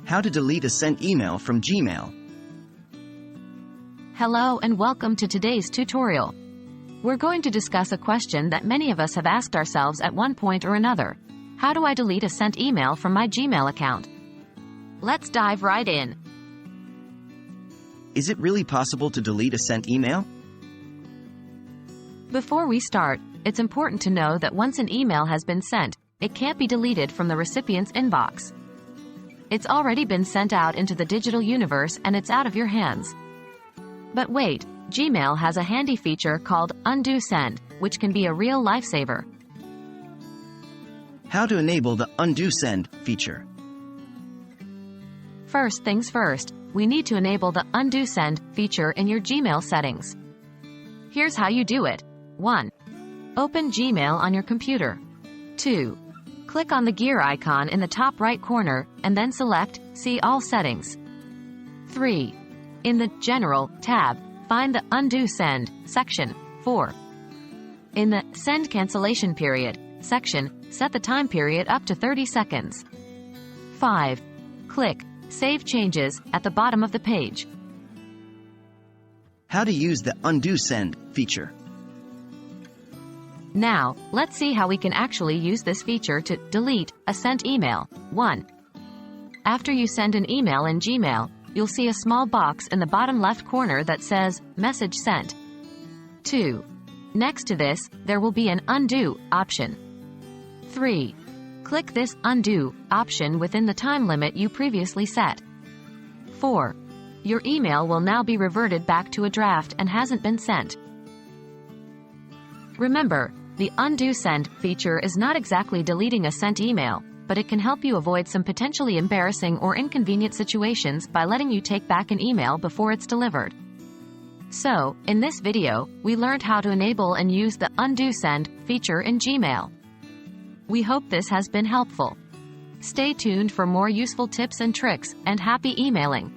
How to delete a sent email from Gmail. Hello and welcome to today's tutorial. We're going to discuss a question that many of us have asked ourselves at one point or another. How do I delete a sent email from my Gmail account? Let's dive right in. Is it really possible to delete a sent email? Before we start, it's important to know that once an email has been sent, it can't be deleted from the recipient's inbox. It's already been sent out into the digital universe and it's out of your hands. But wait, Gmail has a handy feature called Undo Send, which can be a real lifesaver. How to enable the Undo Send feature. First things first, we need to enable the Undo Send feature in your Gmail settings. Here's how you do it. 1. Open Gmail on your computer. 2. Click on the gear icon in the top right corner, and then select See All Settings. 3. In the General tab, find the Undo Send section. 4. In the Send Cancellation Period section, set the time period up to 30 seconds. 5. Click Save Changes at the bottom of the page. How to use the Undo Send feature. Now, let's see how we can actually use this feature to delete a sent email. 1. After you send an email in Gmail, you'll see a small box in the bottom left corner that says Message Sent. 2. Next to this, there will be an Undo option. 3. Click this Undo option within the time limit you previously set. 4. Your email will now be reverted back to a draft and hasn't been sent. Remember, the Undo Send feature is not exactly deleting a sent email, but it can help you avoid some potentially embarrassing or inconvenient situations by letting you take back an email before it's delivered. So, in this video, we learned how to enable and use the Undo Send feature in Gmail. We hope this has been helpful. Stay tuned for more useful tips and tricks, and happy emailing!